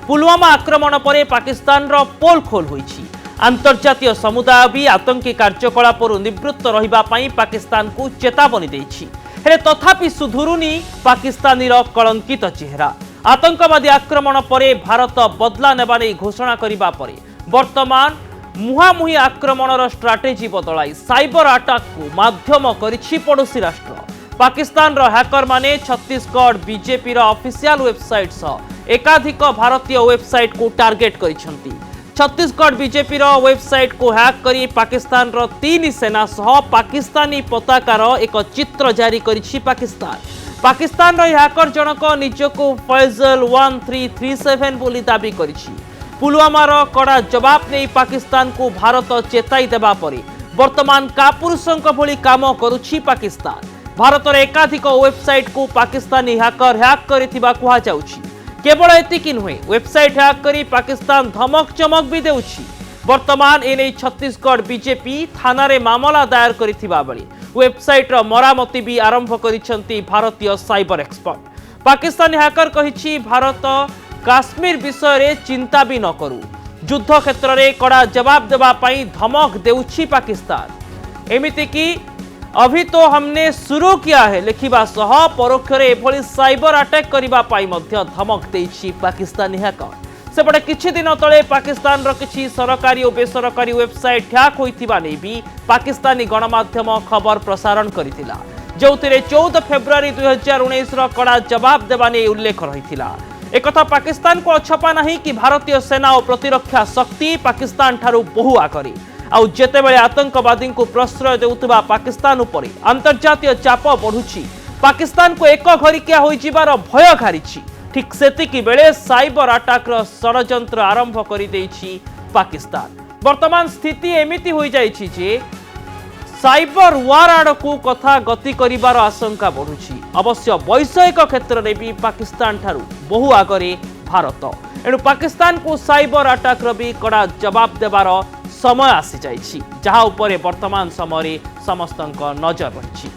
पुलवामा आक्रमण पर पाकिस्तान रो पोल खोल होईछि। अंतर्जातीय समुदाय भी आतंकी कार्यकलापर निवृत्त रहिबा पई पाकिस्तान को चेतावनी देछि। हेले तथापि सुधुरुनी पाकिस्तानी रो कलंकित चेहरा। आतंकवादी आक्रमण पर भारत बदला नेबा नै घोषणा करिबा परे वर्तमान मुहामुही आक्रमणर स्ट्राटेजी बदलाई साइबर अटैक को माध्यम करिछि पड़ोसी राष्ट्र। पाकिस्तान रो हैकर माने छत्तीसगढ़ बीजेपी रो ऑफिशियल वेबसाइट सह एकाधिक भारतीय वेबसाइट को टार्गेट करिसंती। छत्तीसगढ़ बीजेपी रो वेबसाइट को हैक करी पाकिस्तान रो 3 सेना सह पाकिस्तानी पताकार एक चित्र जारी करिछि पाकिस्तान। पाकिस्तान रो हैकर जनक निजको फैजल 1337 बोली दाबी करिछि। पुलवामार कड़ा जवाब नहीं पाकिस्तान को भारत चेताई देबा परे वर्तमान कापुरुषंक भली काम करुछि पाकिस्तान। भारतर एकाधिक वेबसाइट को पाकिस्तानी हैकर हैक करिथिबा कुहा जाउछि। केवल एतिकी नुहे वेबसाइट हैक करी पाकिस्तान धमक चमक भी देउछि। वर्तमान एने छत्तीसगढ़ बीजेपी थाना रे मामला दायर करिथिबा बेले वेबसाइट रो मरामती भी आरंभ करिसंती भारतीय साइबर एक्सपर्ट। पाकिस्तानी हैकर कहिछि भारत काश्मीर विषय रे चिंता भी न करू, युद्ध क्षेत्र में कड़ा जवाब देबा पई धमक देउछि पाकिस्तान। एमिति कि अभी तो हमने शुरू किया है लिखिबा सह परोक्ष रे एभली साइबर अटैक करिबा पई मध्य धमक देइछि पाकिस्तानी हैकर। सेपटे किछि दिन तले पाकिस्तान रो किछि सरकारी और बेसरकारी वेबसाइट हैक होइथिबा नै भी पाकिस्तानी गणमाध्यम खबर प्रसारण करिथिला, जोथिरे 14 फेब्रुआरी 2019 रो कड़ा जवाब देबा नै उल्लेख रहिथिला। एक पाकिस्तान को अछपा नहीं कि भारतीय सेना और प्रतिरक्षा शक्ति पाकिस्तान ठारू बहु आगरे आउ जेतेबेले आतंकवादी को प्रश्रय देउतबा पाकिस्तान उपरे अंतर्जातीय चाप बढ़ुछि, पाकिस्तान को एक घरिकिया होई जिबार भय घारिछि। ठीक सेतिकी बेले साइबर अटैक रो षडयंत्र आरंभ करि देइछि पाकिस्तान। वर्तमान स्थिति एमिति होई जाइछि जे साइबर वार आड़कू कथा गति करिबार आशंका बढ़ुछि। अवश्य वैषयिक क्षेत्र में भी पाकिस्तान ठारू बहु आगरे भारत। एणु पाकिस्तान को साइबर अटैक भी कड़ा जवाब देवार समय आसी जाइछि, जहा उपरे वर्तमान समय समस्तक नजर रही।